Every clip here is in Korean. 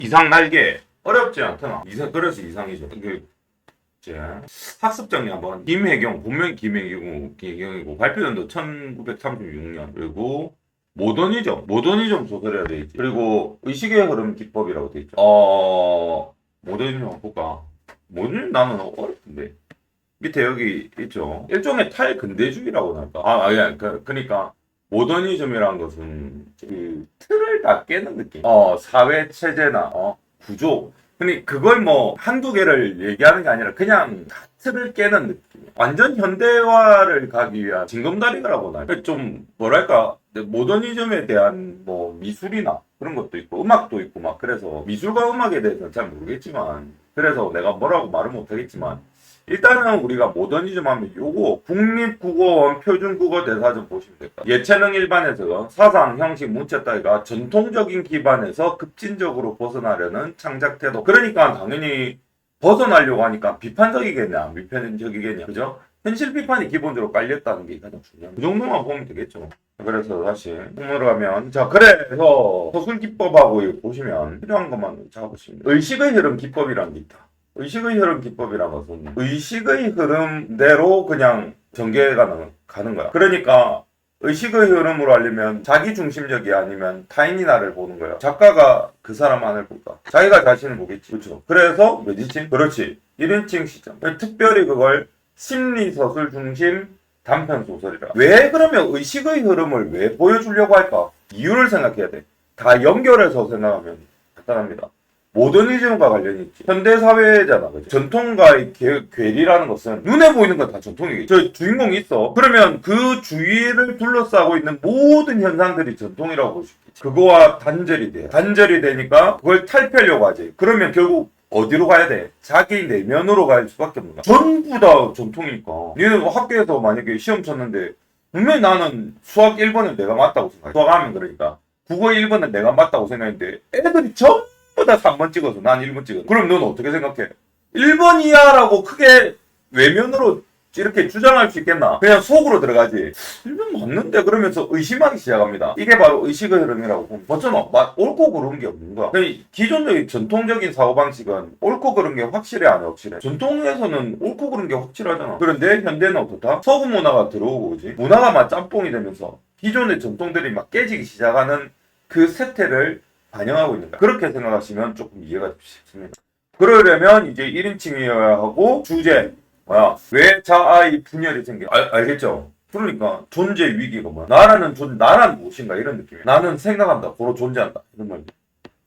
이상 날개 어렵지 않더나. 그래서 이상이죠. 이제 학습 정리 한번. 김혜경, 본명 김혜경이고 발표년도 1936년. 그리고 모더니즘 소설이라 돼 있지. 그리고 의식의 흐름 기법이라고 돼 있죠. 모더니즘 한번 볼까? 모더니즘 나는 어렵던데. 밑에 여기 있죠. 일종의 탈근대주의라고 할까? 예. 그러니까 모더니즘이란 것은 그 틀을 다 깨는 느낌. 사회 체제나 구조. 근데 그걸 뭐 한두 개를 얘기하는 게 아니라 그냥 다 틀을 깨는 느낌. 완전 현대화를 가기 위한 징검다리라고 할까? 좀 뭐랄까 모더니즘에 대한 뭐 미술이나 그런 것도 있고 음악도 있고 막 그래서 미술과 음악에 대해서는 잘 모르겠지만 그래서 내가 뭐라고 말은 못하겠지만 일단은 우리가 모더니즘 하면 요거 국립국어원 표준국어 대사전 보시면 될까. 예체능 일반에서 사상, 형식, 문체 따위가 전통적인 기반에서 급진적으로 벗어나려는 창작 태도. 그러니까 당연히 벗어나려고 하니까 비판적이겠냐, 비판적이겠냐, 그죠? 현실 비판이 기본적으로 깔렸다는 게 가장 중요합니다. 그 정도만 보면 되겠죠. 그래서 다시 공으로 가면 자 그래서 서술 기법하고 이거 보시면 필요한 것만 잡으시면 의식의 흐름 기법이라는 게 있다. 의식의 흐름 기법이라는 것은 의식의 흐름대로 그냥 전개가 가는 거야. 그러니까 의식의 흐름으로 하려면 자기 중심적이 아니면 타인이 나를 보는 거야. 작가가 그 사람 안을 볼까? 자기가 자신을 보겠지. 그렇죠. 그래서 몇인칭? 그렇지. 1인칭 시점. 특별히 그걸 심리서술 중심 단편 소설이라. 왜 그러면 의식의 흐름을 왜 보여주려고 할까? 이유를 생각해야 돼. 다 연결해서 생각하면 간단합니다. 모더니즘과 관련이 있지. 현대사회잖아. 그치? 전통과의 괴리라는 것은 눈에 보이는 건 다 전통이겠지. 저 주인공이 있어. 그러면 그 주위를 둘러싸고 있는 모든 현상들이 전통이라고 볼 수 있겠지. 그거와 단절이 돼. 단절이 되니까 그걸 탈피하려고 하지. 그러면 결국 어디로 가야 돼? 자기 내면으로 갈 수밖에 없는 거야. 전부 다 전통이니까. 니는 학교에서 만약에 시험 쳤는데 분명히 나는 수학 1번은 내가 맞다고 생각해. 수학하면 그러니까. 국어 1번은 내가 맞다고 생각했는데 애들이 전부 다 3번 찍어서 난 1번 찍었어. 그럼 넌 어떻게 생각해? 1번이야라고 크게 외면으로 이렇게 주장할 수 있겠나? 그냥 속으로 들어가지. 1번 맞는데? 그러면서 의심하기 시작합니다. 이게 바로 의식의 흐름이라고 보면 맞잖아. 옳고 그른 게 없는 거야. 기존적인 전통적인 사고방식은 옳고 그른 게 확실해 안 확실해? 전통에서는 옳고 그른 게 확실하잖아. 그런데 현대는 어떻다? 서구 문화가 들어오고 그지? 문화가 막 짬뽕이 되면서 기존의 전통들이 막 깨지기 시작하는 그 세태를 반영하고 있는 거야. 그렇게 생각하시면 조금 이해가 쉽습니다. 그러려면 이제 1인칭이어야 하고 주제 뭐야? 왜 자아의 분열이 생겨? 알겠죠? 그러니까 존재 위기가 뭐야? 나란 무엇인가 이런 느낌이야. 나는 생각한다. 고로 존재한다. 이런 말.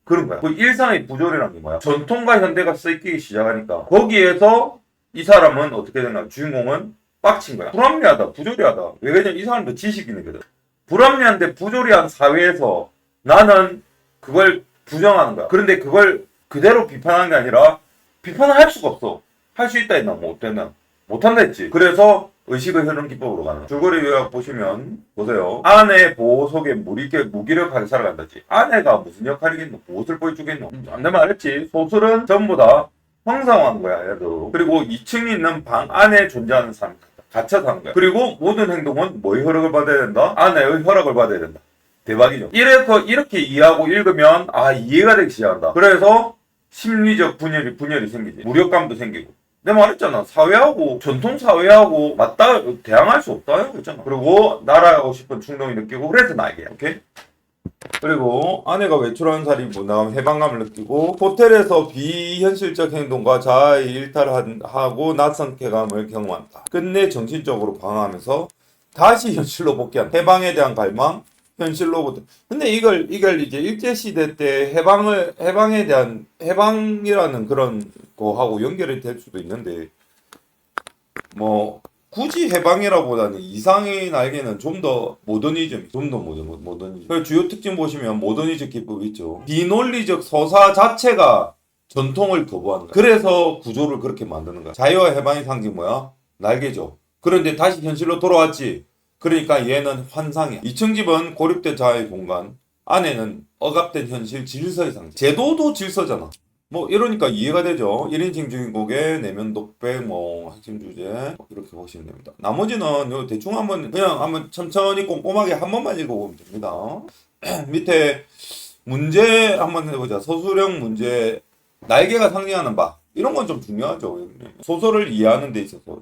그런 거야. 그 일상의 부조리라는 게 뭐야? 전통과 현대가 섞이기 시작하니까 거기에서 이 사람은 어떻게 되나? 주인공은 빡친 거야. 불합리하다. 부조리하다. 왜냐면 이 사람도 지식이 있는 거든. 불합리한데 부조리한 사회에서 나는 그걸 부정하는 거야. 그런데 그걸 그대로 비판하는 게 아니라 비판을 할 수가 없어. 할 수 있다 했나? 뭐 어땠나? 못한다 했지. 그래서 의식의 흐름 기법으로 가는. 줄거리 요약 보시면 보세요. 아내 보호 속에 무기력하게 살아간다지. 아내가 무슨 역할이겠노? 무엇을 보여주겠노? 안 되면 알았지. 소설은 전부 다 형상화한 거야. 얘도. 그리고 2층에 있는 방 안에 존재하는 사람 갇혀 사는 거야. 그리고 모든 행동은 뭐의 허락을 받아야 된다? 아내의 허락을 받아야 된다. 대박이죠. 이렇게 이해하고 읽으면 이해가 되기 시작한다. 그래서 심리적 분열이 생기지. 무력감도 생기고. 내가 말했잖아. 사회하고 전통 사회하고 맞다 대항할 수 없다 했잖아. 그리고 나라하고 싶은 충동이 느끼고 그래서 나에게. 오케이? 그리고 아내가 외출하는 살이 나가면 해방감을 느끼고 호텔에서 비현실적 행동과 자아의 일탈하고 낯선 쾌감을 경험한다. 끝내 정신적으로 방황하면서 다시 현실로 복귀한다. 해방에 대한 갈망, 현실로부터. 근데 이걸 이제 일제시대 때 해방에 대한 해방이라는 그런 거하고 연결이 될 수도 있는데, 뭐, 굳이 해방이라보다는 이상의 날개는 좀 더 모더니즘. 그 주요 특징 보시면 모더니즘 기법이 있죠. 비논리적 서사 자체가 전통을 거부하는 거야. 그래서 구조를 그렇게 만드는 거야. 자유와 해방의 상징 뭐야? 날개죠. 그런데 다시 현실로 돌아왔지. 그러니까 얘는 환상이야. 2층 집은 고립된 자아의 공간, 안에는 억압된 현실 질서의 상징. 제도도 질서잖아. 뭐 이러니까 이해가 되죠. 1인칭 주인공의 내면 독백, 뭐 핵심 주제 이렇게 보시면 됩니다. 나머지는 대충 한번 천천히 꼼꼼하게 한 번만 읽어보면 됩니다. 밑에 문제 한번 해보자. 서술형 문제, 날개가 상징하는 바. 이런 건 좀 중요하죠. 소설을 이해하는 데 있어서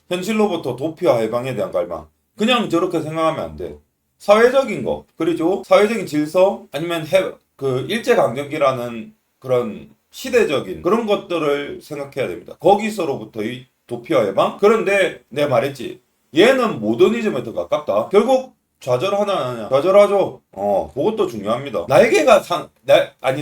현실로부터 도피와 해방에 대한 갈망. 그냥 저렇게 생각하면 안 돼. 사회적인 거, 그렇죠? 사회적인 질서, 아니면 일제강점기라는 그런 시대적인 그런 것들을 생각해야 됩니다. 거기서로부터의 도피와 해방? 그런데 내가 말했지. 얘는 모더니즘에 더 가깝다. 결국 좌절하냐? 좌절하죠. 그것도 중요합니다.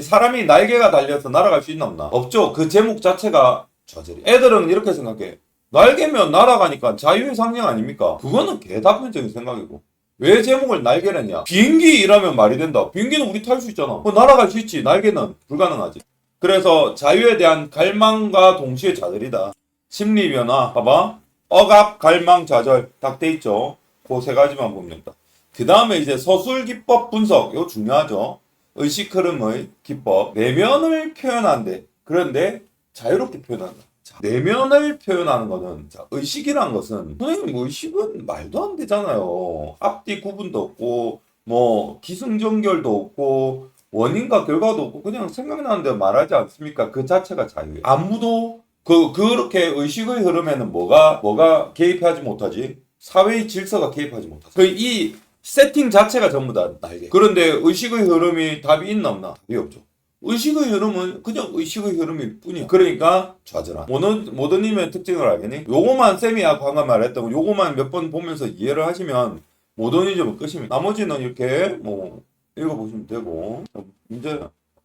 사람이 날개가 달려서 날아갈 수 있나 없나? 없죠. 그 제목 자체가 좌절이. 애들은 이렇게 생각해. 날개면 날아가니까 자유의 상징 아닙니까? 그거는 개단편적인 생각이고. 왜 제목을 날개를 했냐? 비행기 이라면 말이 된다. 비행기는 우리 탈 수 있잖아. 날아갈 수 있지. 날개는 불가능하지. 그래서 자유에 대한 갈망과 동시에 좌절이다. 심리 변화, 봐봐. 억압, 갈망, 좌절 딱 돼 있죠. 그 세 가지만 보면 된다. 그 다음에 이제 서술 기법 분석, 이거 중요하죠. 의식 흐름의 기법, 내면을 표현한대. 그런데 자유롭게 표현한다. 자, 내면을 표현하는 거는, 자, 의식이란 것은, 선생님, 의식은 말도 안 되잖아요. 앞뒤 구분도 없고, 뭐, 기승전결도 없고, 원인과 결과도 없고, 그냥 생각나는 대로 말하지 않습니까? 그 자체가 자유예요. 아무도, 그렇게 의식의 흐름에는 뭐가 개입하지 못하지? 사회의 질서가 개입하지 못하지. 이 세팅 자체가 전부 다 날개. 그런데 의식의 흐름이 답이 있나 없나? 답이 없죠. 의식의 흐름은 그냥 의식의 흐름일 뿐이야. 그러니까 좌절한. 모더니즘의 특징을 알겠니? 요거만 쌤이 방금 말했던 요거만 몇 번 보면서 이해를 하시면 모더니즘은 끝입니다. 나머지는 이렇게 뭐 읽어보시면 되고.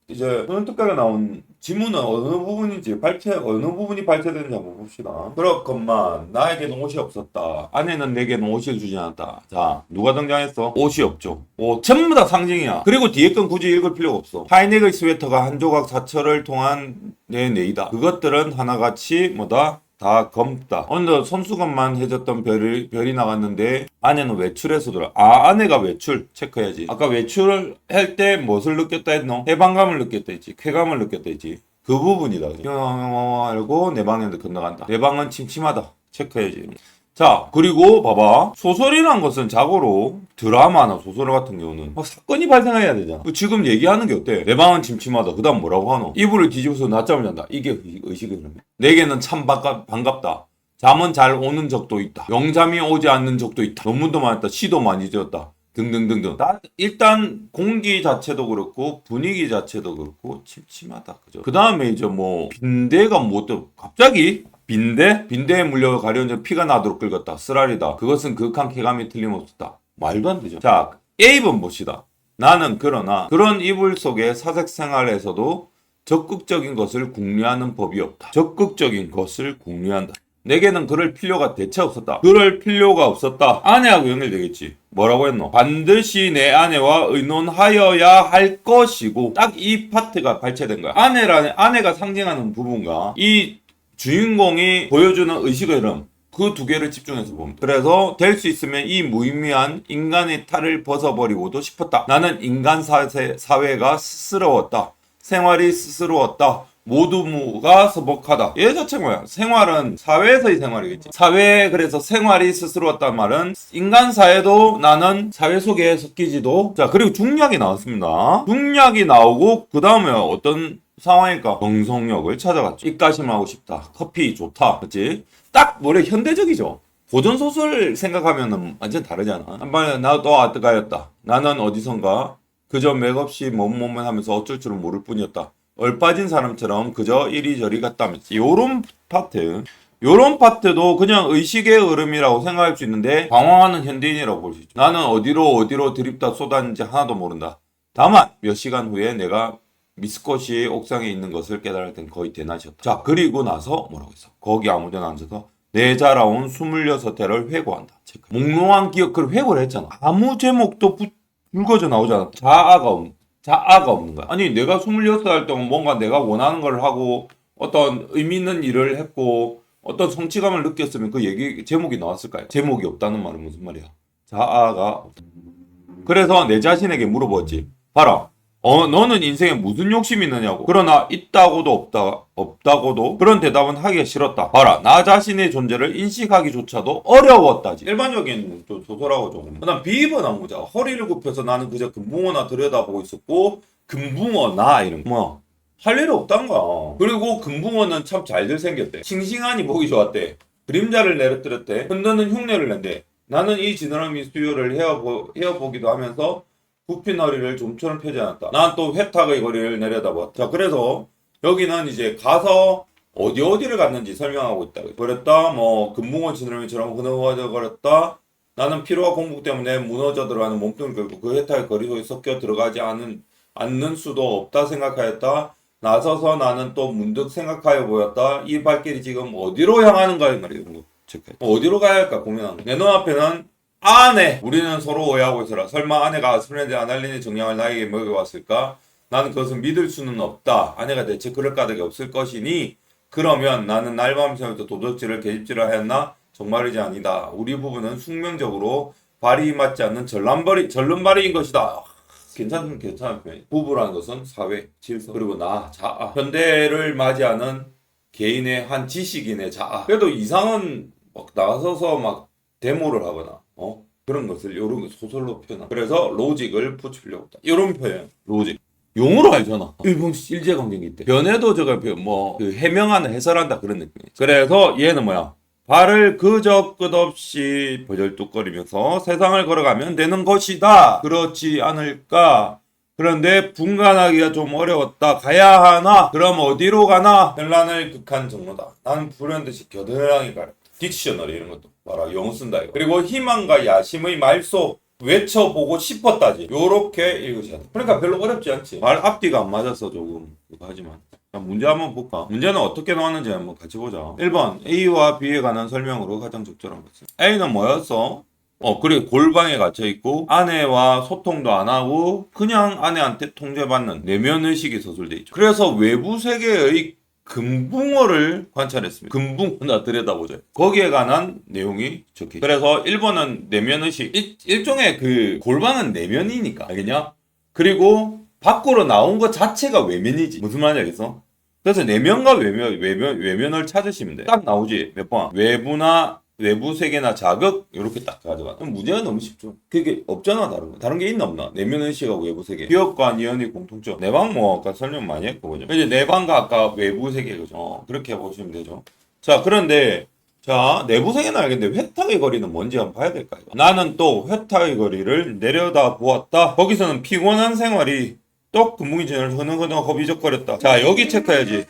이제 오늘 특강에 나온 지문은 어느 부분이 발췌되는지 한번 봅시다. 그렇건만 나에게는 옷이 없었다. 아내는 내게는 옷을 주지 않았다. 자, 누가 등장했어? 옷이 없죠. 전부 다 상징이야. 그리고 뒤에 건 굳이 읽을 필요가 없어. 하이넥의 스웨터가 한 조각 사철을 통한 내 네이다. 그것들은 하나같이 뭐다? 다 검다. 오늘 손수건만 해줬던 별이 나갔는데 아내는 외출해서 돌아. 아내가 외출 체크해야지. 아까 외출을 할 때 무엇을 느꼈다 했노? 해방감을 느꼈다 했지. 쾌감을 느꼈다 했지. 그 부분이다. 알고 내 방에 건너간다. 내 방은 침침하다. 체크해야지. 자, 그리고 봐봐. 소설이란 것은 자고로 드라마나 소설 같은 경우는 사건이 발생해야 되잖아. 지금 얘기하는 게 어때? 내 방은 침침하다. 그 다음 뭐라고 하노? 이불을 뒤집어서 낮잠을 잔다. 이게 의식의 흐름. 내게는 참 반갑다. 잠은 잘 오는 적도 있다. 영잠이 오지 않는 적도 있다. 논문도 많았다. 시도 많이 지었다. 등등등등. 일단 공기 자체도 그렇고 분위기 자체도 그렇고 침침하다. 그죠? 그 다음에 이제 뭐 빈대가 갑자기 빈대에 물려 가려운 피가 나도록 긁었다. 쓰라리다. 그것은 극한 쾌감이 틀림없었다. 말도 안 되죠. 자, A번 봅시다. 나는 그러나 그런 이불 속의 사색 생활에서도 적극적인 것을 궁리하는 법이 없다. 적극적인 것을 궁리한다. 내게는 그럴 필요가 대체 없었다. 그럴 필요가 없었다. 아내하고 연결되겠지. 뭐라고 했노? 반드시 내 아내와 의논하여야 할 것이고 딱 이 파트가 발췌된 거야. 아내가 상징하는 부분과 이 주인공이 보여주는 의식의 흐름 그 두 개를 집중해서 봅니다. 그래서 될 수 있으면 이 무의미한 인간의 탈을 벗어버리고도 싶었다. 나는 인간 사회가 스스러웠다. 생활이 스스로웠다. 모두가 서복하다. 얘 자체가 뭐야? 생활은 사회에서의 생활이겠지. 그래서 생활이 스스로웠단 말은 인간 사회도 나는 사회 속에 섞이지도. 자, 그리고 중략이 나왔습니다. 중략이 나오고 그 다음에 어떤 상황일까? 정성력을 찾아갔죠. 입가심하고 싶다. 커피 좋다. 그치? 딱 뭐래 현대적이죠. 고전소설 생각하면은 완전 다르잖아. 한번에 나도 아뜨가였다. 나는 어디선가 그저 맥없이 몸몸만 하면서 어쩔 줄은 모를 뿐이었다. 얼빠진 사람처럼 그저 이리저리 갔다면서. 요런 파트도 그냥 의식의 흐름이라고 생각할 수 있는데 방황하는 현대인이라고 볼 수 있죠. 나는 어디로 드립다 쏟았는지 하나도 모른다. 다만 몇 시간 후에 내가 미스코시 옥상에 있는 것을 깨달을 땐 거의 대낮이었다. 자, 그리고 나서 뭐라고 했어? 거기 아무데나 앉아서 내 자라온 26회를 회고한다. 몽롱한 기억을 회고를 했잖아. 아무 제목도 불거져 나오잖아. 자아가 없는 거야. 아니, 내가 26살 동안 뭔가 내가 원하는 걸 하고 어떤 의미 있는 일을 했고 어떤 성취감을 느꼈으면 그 제목이 나왔을까요? 제목이 없다는 말은 무슨 말이야? 자아가 없다. 그래서 내 자신에게 물어보았지. 봐라. 너는 인생에 무슨 욕심이 있느냐고. 그러나 있다고도 없다고도 그런 대답은 하기가 싫었다. 봐라, 나 자신의 존재를 인식하기조차도 어려웠다지. 일반적인 좀 소설하고 조금. 그다음 비입은 안 보자. 허리를 굽혀서 나는 그저 금붕어나 들여다보고 있었고, 금붕어 나 이런 거. 할 일이 없단 거야. 그리고 금붕어는 참 잘들 생겼대. 싱싱하니 보기 좋았대. 그림자를 내려뜨렸대. 흔드는 흉내를 낸대. 나는 이 지느러미 수요를 헤어보기도 하면서 굽힌 허리를 좀처럼 펴지 않았다. 난 또 회탁의 거리를 내려다봤다. 자, 그래서 여기는 이제 가서 어디를 갔는지 설명하고 있다. 그랬다. 뭐 금붕어 지느러미처럼 흐느흐져 거렸다. 나는 피로와 공복 때문에 무너져 들어가는 몸뚱이를 끌고 그 회탁의 거리 속에 섞여 들어가지 않는 수도 없다 생각하였다. 나서서 나는 또 문득 생각하여 보였다. 이 발길이 지금 어디로 향하는가 이 말이야. 어디로 가야 할까 고민하는 거야. 내 눈앞에는 아내! 우리는 서로 오해하고 있어라. 설마 아내가 아스피린에 대한 알린의 정량을 나에게 먹여왔을까? 나는 그것을 믿을 수는 없다. 아내가 대체 그럴 까닭이 없을 것이니 그러면 나는 날밤새부터 도적질을 계집질을 하였나? 정말이지 아니다. 우리 부부는 숙명적으로 발이 맞지 않는 절름발이인 것이다. 괜찮은 표현. 부부라는 것은 사회, 질서, 그리고 나, 자아. 현대를 맞이하는 개인의 한 지식인의 자아. 그래도 이상은 막 나서서 막 데모를 하거나 그런 것을 요런 소설로 표현한다. 그래서 로직을 붙이려고 했다. 요런 표현. 로직. 용어로 알잖아. 일본 일제강점기 때. 변해도 저걸 그 해명하는 해설한다 그런 느낌이지. 그래서 얘는 뭐야? 발을 그저 끝없이 버절뚝거리면서 세상을 걸어가면 되는 것이다. 그렇지 않을까? 그런데 분간하기가 좀 어려웠다. 가야 하나? 그럼 어디로 가나? 혼란을 극한 정로다. 나는 불현듯이 겨드랑이 가렸다. 딕셔너리 이런 것도 봐라. 영어 쓴다 이거. 그리고 희망과 야심의 말소 외쳐보고 싶었다지. 요렇게 읽으셔야 돼. 그러니까 별로 어렵지 않지. 말 앞뒤가 안 맞아서 조금 그거 하지만. 문제 한번 볼까? 문제는 어떻게 나왔는지 한번 같이 보자. 1번 A와 B에 관한 설명으로 가장 적절한 것은 A는 뭐였어? 그리고 골방에 갇혀있고 아내와 소통도 안 하고 그냥 아내한테 통제받는 내면의식이 서술돼 있죠. 그래서 외부 세계의 금붕어를 관찰했습니다. 금붕어나 들여다보자. 거기에 관한 내용이 적혀있죠. 그래서 1번은 내면의식. 일종의 그 골방은 내면이니까. 알겠냐? 그리고 밖으로 나온 것 자체가 외면이지. 무슨 말인지 알겠어? 그래서 내면과 외면을 찾으시면 돼. 딱 나오지. 몇 번? 외부 세계나 자극 이렇게 딱 가져가. 문제가 너무 쉽죠. 그게 없잖아. 다른 게 있나 없나? 내면의식하고 외부 세계. 기억과 니은의 공통점. 내방 아까 설명 많이 했고 그죠? 이제 내방과 아까 외부 세계 그죠? 그렇게 보시면 되죠. 자, 그런데 자, 내부 세계는 알겠는데 회탁의 거리는 뭔지 한번 봐야 될까요? 나는 또 회탁의 거리를 내려다 보았다. 거기서는 피곤한 생활이 떡 금붕이 지나를 흐느흐느 허비적거렸다. 자, 여기 체크해야지.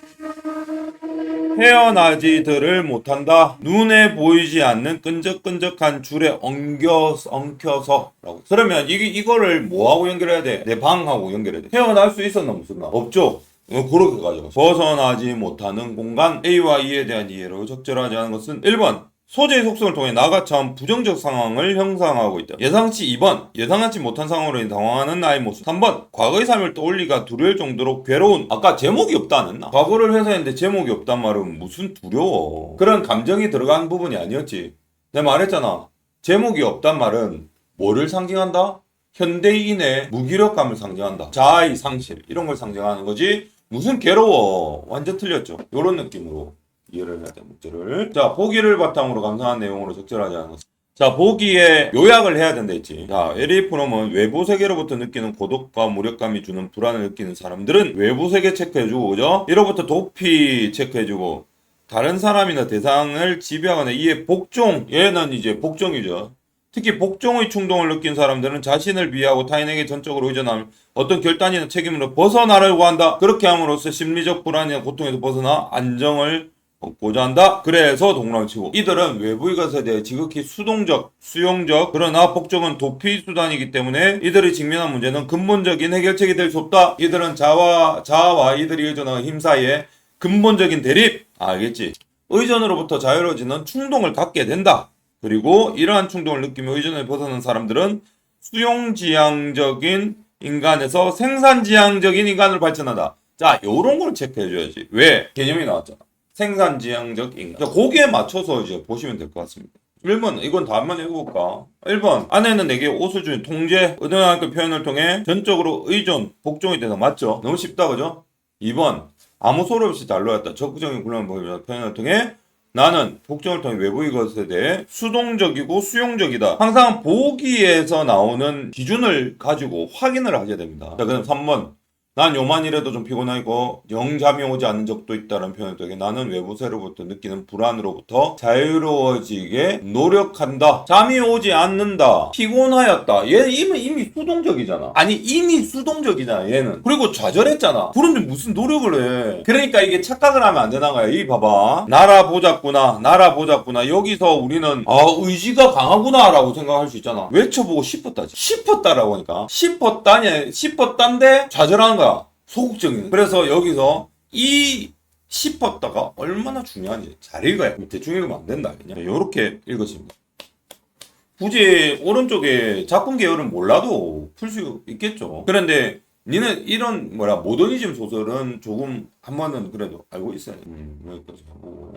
헤어나지들을 못한다. 눈에 보이지 않는 끈적끈적한 줄에 엉켜서 라고. 그러면 이거를 뭐하고 연결해야 돼? 내 방하고 연결해야 돼. 헤어날 수 있었나 없었나? 없죠. 그렇게 가져가. 벗어나지 못하는 공간 A와 E에 대한 이해로 적절하지 않은 것은 1번 소재의 속성을 통해 나가 처음 부정적 상황을 형상화하고 있다. 예상치 2번 예상하지 못한 상황으로 인해 당황하는 나의 모습. 3번 과거의 삶을 떠올리가 두려울 정도로 괴로운. 아까 제목이 없다 안 했나? 과거를 회상했는데 제목이 없단 말은 무슨 두려워. 그런 감정이 들어간 부분이 아니었지. 내가 말했잖아. 제목이 없단 말은 뭐를 상징한다? 현대인의 무기력감을 상징한다. 자아의 상실 이런 걸 상징하는 거지. 무슨 괴로워. 완전 틀렸죠. 요런 느낌으로 이해를 해야 돼, 문제를. 자, 보기를 바탕으로 감상한 내용으로 적절하지 않은 것. 자, 보기에 요약을 해야 된다 했지. 자, 에리 프롬은 외부 세계로부터 느끼는 고독과 무력감이 주는 불안을 느끼는 사람들은 외부 세계 체크해주고, 그죠? 이로부터 도피 체크해주고, 다른 사람이나 대상을 지배하거나 이에 복종, 얘는 이제 복종이죠. 특히 복종의 충동을 느낀 사람들은 자신을 비하하고 타인에게 전적으로 의존하며 어떤 결단이나 책임으로 벗어나려고 한다. 그렇게 함으로써 심리적 불안이나 고통에서 벗어나 안정을 얻고자 한다. 그래서 동그라미 치고 이들은 외부의 것에 대해 지극히 수용적 그러나 복종은 도피 수단이기 때문에 이들이 직면한 문제는 근본적인 해결책이 될 수 없다. 이들은 자아와 이들이 의존하는 힘 사이에 근본적인 대립. 알겠지? 의존으로부터 자유로워지는 충동을 갖게 된다. 그리고 이러한 충동을 느끼며 의존을 벗어난 사람들은 수용지향적인 인간에서 생산지향적인 인간을 발전한다. 자, 요런 걸 체크해줘야지. 왜? 개념이 나왔잖아. 생산지향적 인간. 거기에 맞춰서 이제 보시면 될 것 같습니다. 1번 이건 다 한번 읽어볼까? 1번 아내는 내게 옷을 주는 통제, 의존하는 표현을 통해 전적으로 의존, 복종이 되다. 맞죠? 너무 쉽다 그죠? 2번 아무 소리 없이 달려왔다. 적극적인 굴림을 보이며 표현을 통해 나는 복종을 통해 외부의 것에 대해 수동적이고 수용적이다. 항상 보기에서 나오는 기준을 가지고 확인을 하게 됩니다. 자, 그다음 3번. 난 요만이라도 좀 피곤하고 영 잠이 오지 않는 적도 있다는 표현을 통해 나는 외부 세로부터 느끼는 불안으로부터 자유로워지게 노력한다. 잠이 오지 않는다. 피곤하였다. 얘는 이미 수동적이잖아. 아니 이미 수동적이잖아 얘는. 그리고 좌절했잖아. 그런데 무슨 노력을 해. 그러니까 이게 착각을 하면 안 되는 거야. 이 봐봐. 나라 보자꾸나. 여기서 우리는 의지가 강하구나 라고 생각할 수 있잖아. 외쳐보고 싶었다지. 싶었다라고 하니까 싶었단데 좌절하는 거야. 소극적인. 그래서 여기서 이 싶었다가 얼마나 중요한지 잘 읽어야 돼. 대충 읽으면 안 된다. 그냥 이렇게 읽으십니다. 굳이 오른쪽에 작품 계열은 몰라도 풀 수 있겠죠. 그런데 니는 이런 모더니즘 소설은 조금 한 번은 그래도 알고 있어야 돼. 여기까지 하고.